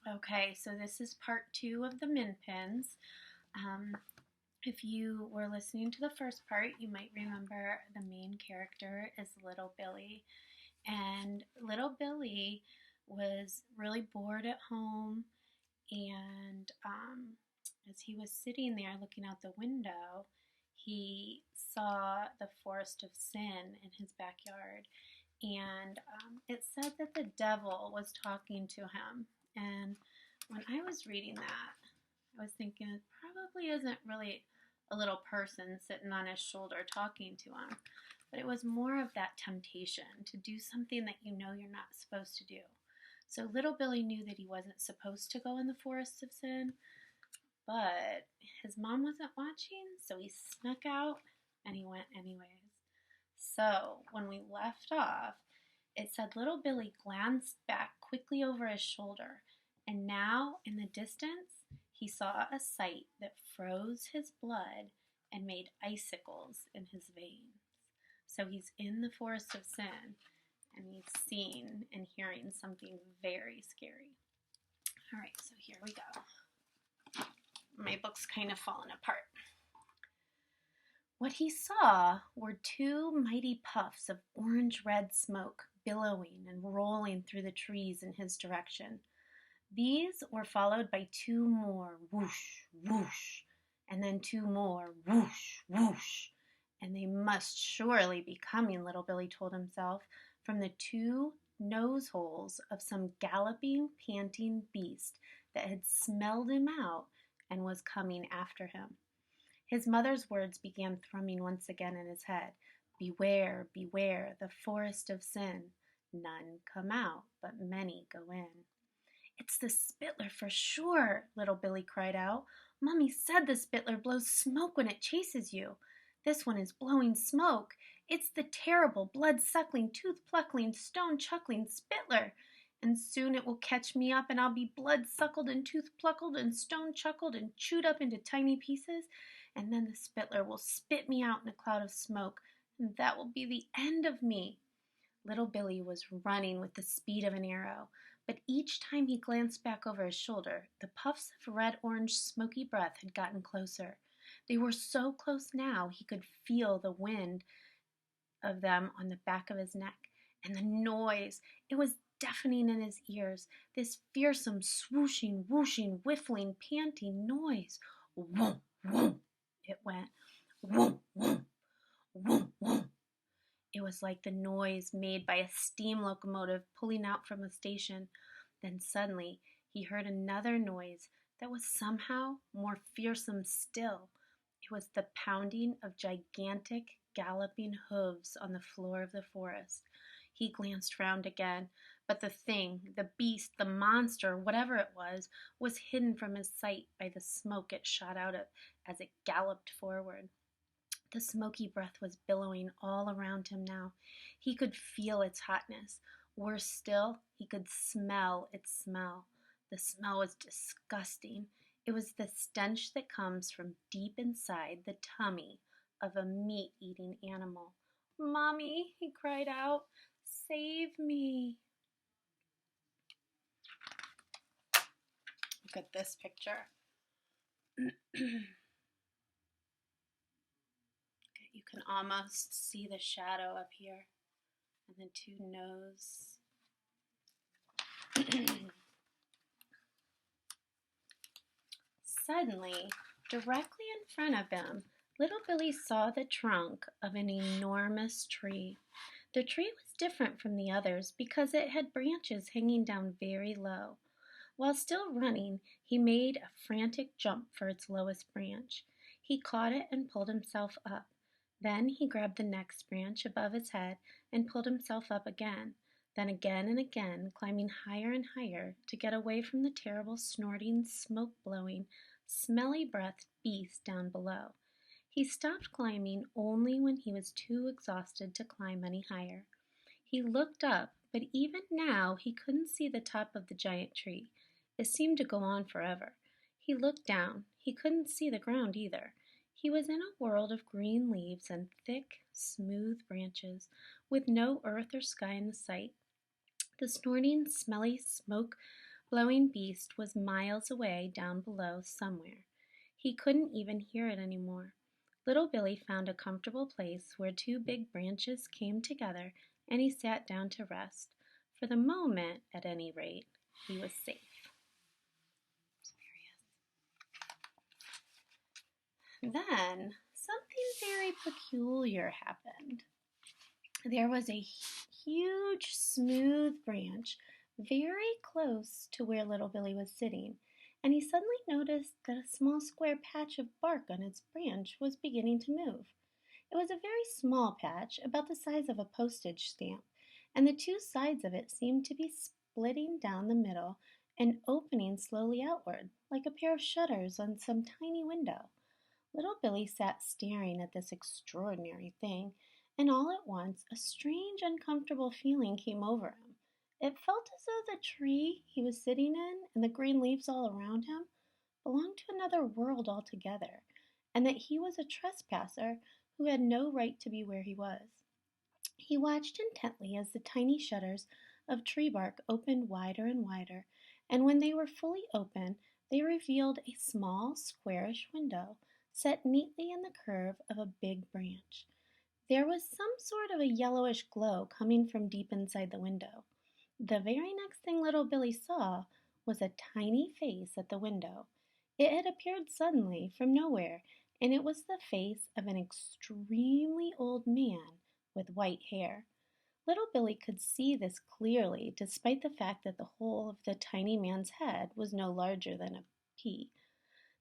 Okay, so this is part 2 of the Minpins. Um, if you were listening to the first part, you might remember the main character is Little Billy. And Little Billy was really bored at home, and as he was sitting there looking out the window, he saw the forest of sin in his backyard. And it said that the devil was talking to him. And when I was reading that, I was thinking it probably isn't really a little person sitting on his shoulder talking to him, but it was more of that temptation to do something that you know you're not supposed to do. So little Billy knew that he wasn't supposed to go in the forest of sin, but his mom wasn't watching, so he snuck out and he went anyways. So when we left off, it said little Billy glanced back quickly over his shoulder, and now in the distance he saw a sight that froze his blood and made icicles in his veins. So he's in the forest of sin, and he's seeing and hearing something very scary. All right, so here we go. My book's kind of falling apart. What he saw were two mighty puffs of orange-red smoke billowing and rolling through the trees in his direction. These were followed by two more, whoosh, whoosh, and then two more, whoosh, whoosh. And they must surely be coming, little Billy told himself, from the two nose holes of some galloping, panting beast that had smelled him out and was coming after him. His mother's words began thrumming once again in his head. Beware, beware, the forest of sin. None come out, but many go in. It's the Spittler for sure, little Billy cried out. Mummy said the Spittler blows smoke when it chases you. This one is blowing smoke. It's the terrible, blood-suckling, tooth-pluckling, stone-chuckling Spittler. And soon it will catch me up, and I'll be blood-suckled and tooth-pluckled and stone-chuckled and chewed up into tiny pieces. And then the Spittler will spit me out in a cloud of smoke, and that will be the end of me. Little Billy was running with the speed of an arrow, but each time he glanced back over his shoulder, the puffs of red-orange smoky breath had gotten closer. They were so close now he could feel the wind of them on the back of his neck. And the noise, it was deafening in his ears, this fearsome swooshing, whooshing, whiffling, panting noise. Whoom, whoom, it went. Whoom, whoom, whoom, whoom. It was like the noise made by a steam locomotive pulling out from a station. Then suddenly he heard another noise that was somehow more fearsome still. It was the pounding of gigantic, galloping hooves on the floor of the forest. He glanced round again, but the thing, the beast, the monster, whatever it was hidden from his sight by the smoke it shot out of as it galloped forward. The smoky breath was billowing all around him now. He could feel its hotness. Worse still, he could smell its smell. The smell was disgusting. It was the stench that comes from deep inside the tummy of a meat-eating animal. Mommy, he cried out, save me. Look at this picture. You can almost see the shadow up here and the two nose. Suddenly, directly in front of him, little Billy saw the trunk of an enormous tree. The tree was different from the others because it had branches hanging down very low. While still running, he made a frantic jump for its lowest branch. He caught it and pulled himself up. Then he grabbed the next branch above his head and pulled himself up again. Then again and again, climbing higher and higher to get away from the terrible snorting, smoke-blowing, smelly-breathed beast down below. He stopped climbing only when he was too exhausted to climb any higher. He looked up, but even now he couldn't see the top of the giant tree. It seemed to go on forever. He looked down. He couldn't see the ground either. He was in a world of green leaves and thick, smooth branches, with no earth or sky in sight. The snorting, smelly smoke glowing beast was miles away down below somewhere. He couldn't even hear it anymore. Little Billy found a comfortable place where two big branches came together, and he sat down to rest. For the moment, at any rate, he was safe. Then something very peculiar happened. There was a huge, smooth branch very close to where little Billy was sitting, and he suddenly noticed that a small square patch of bark on its branch was beginning to move. It was a very small patch, about the size of a postage stamp, and the two sides of it seemed to be splitting down the middle and opening slowly outward, like a pair of shutters on some tiny window. Little Billy sat staring at this extraordinary thing, and all at once a strange, uncomfortable feeling came over him. It felt as though the tree he was sitting in and the green leaves all around him belonged to another world altogether, and that he was a trespasser who had no right to be where he was. He watched intently as the tiny shutters of tree bark opened wider and wider, and when they were fully open, they revealed a small, squarish window set neatly in the curve of a big branch. There was some sort of a yellowish glow coming from deep inside the window. The very next thing little Billy saw was a tiny face at the window. It had appeared suddenly from nowhere, and it was the face of an extremely old man with white hair. Little Billy could see this clearly, despite the fact that the whole of the tiny man's head was no larger than a pea.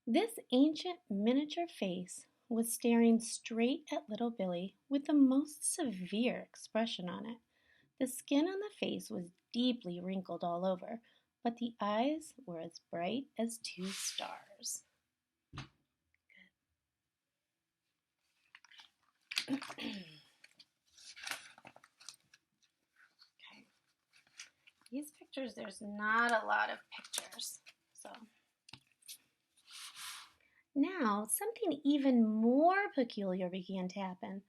This ancient miniature face was staring straight at little Billy with the most severe expression on it. The skin on the face was deeply wrinkled all over, but the eyes were as bright as two stars. Okay. These pictures, there's not a lot of pictures, so... Now, something even more peculiar began to happen.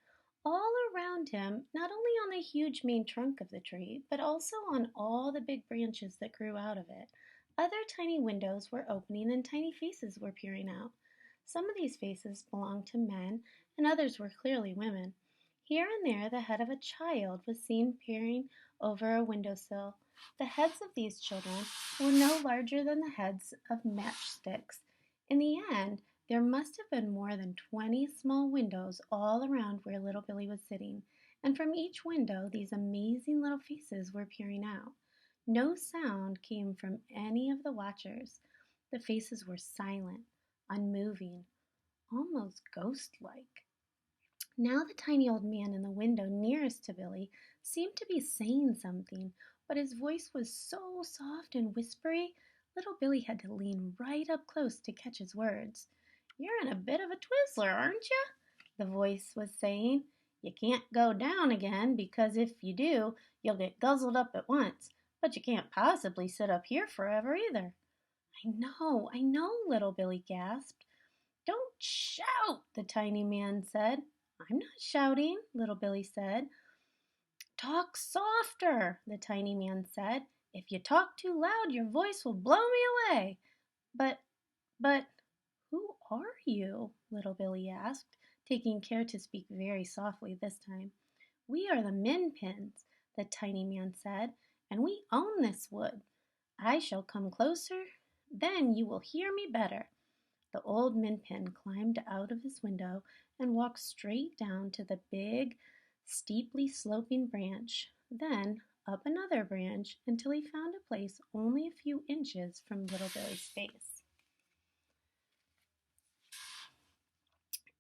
All around him, not only on the huge main trunk of the tree, but also on all the big branches that grew out of it, other tiny windows were opening and tiny faces were peering out. Some of these faces belonged to men, and others were clearly women. Here and there, the head of a child was seen peering over a windowsill. The heads of these children were no larger than the heads of matchsticks. In the end, there must have been more than 20 small windows all around where little Billy was sitting, and from each window these amazing little faces were peering out. No sound came from any of the watchers. The faces were silent, unmoving, almost ghost-like. Now the tiny old man in the window nearest to Billy seemed to be saying something, but his voice was so soft and whispery, little Billy had to lean right up close to catch his words. "You're in a bit of a twizzler, aren't you?" the voice was saying. "You can't go down again, because if you do, you'll get guzzled up at once. But you can't possibly sit up here forever either." I know," little Billy gasped. "Don't shout," the tiny man said. "I'm not shouting," little Billy said. "Talk softer," the tiny man said. "If you talk too loud, your voice will blow me away." But, who are you?" little Billy asked, taking care to speak very softly this time. "We are the Minpins," the tiny man said, "and we own this wood. I shall come closer, then you will hear me better." The old Minpin climbed out of his window and walked straight down to the big, steeply sloping branch, then up another branch until he found a place only a few inches from little Billy's face.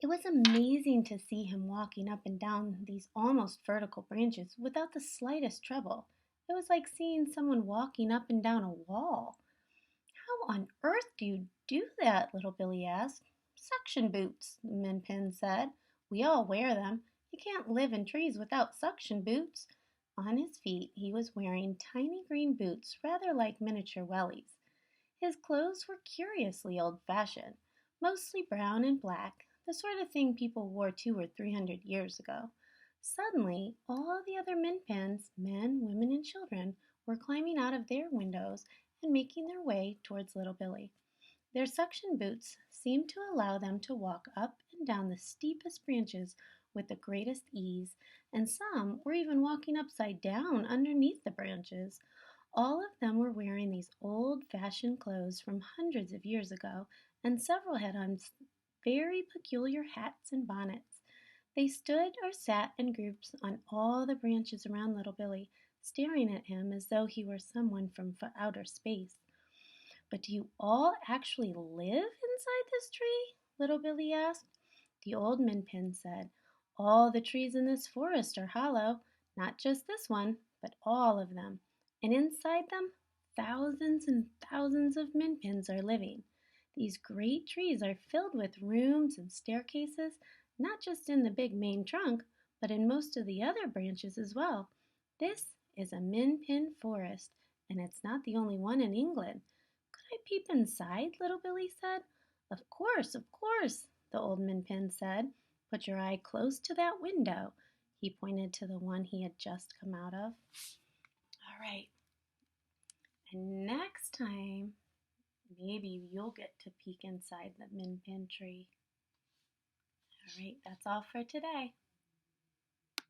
It was amazing to see him walking up and down these almost vertical branches without the slightest trouble. It was like seeing someone walking up and down a wall. "How on earth do you do that?" little Billy asked. "Suction boots," the Minpin said. "We all wear them. You can't live in trees without suction boots." On his feet he was wearing tiny green boots, rather like miniature wellies. His clothes were curiously old-fashioned, mostly brown and black, the sort of thing people wore 200 or 300 years ago. Suddenly, all the other Minpins, men, women, and children, were climbing out of their windows and making their way towards little Billy. Their suction boots seemed to allow them to walk up and down the steepest branches with the greatest ease, and some were even walking upside down underneath the branches. All of them were wearing these old-fashioned clothes from hundreds of years ago, and several had on very peculiar hats and bonnets. They stood or sat in groups on all the branches around little Billy, staring at him as though he were someone from outer space. "But do you all actually live inside this tree?" little Billy asked. The old Minpin said, "All the trees in this forest are hollow, not just this one, but all of them. And inside them, thousands and thousands of Minpins are living. These great trees are filled with rooms and staircases, not just in the big main trunk, but in most of the other branches as well. This is a Minpin forest, and it's not the only one in England." "Could I peep inside?" little Billy said. Of course," the old Minpin said. "Put your eye close to that window." He pointed to the one he had just come out of. All right, and next time, maybe you'll get to peek inside the Minpin tree. All right, that's all for today.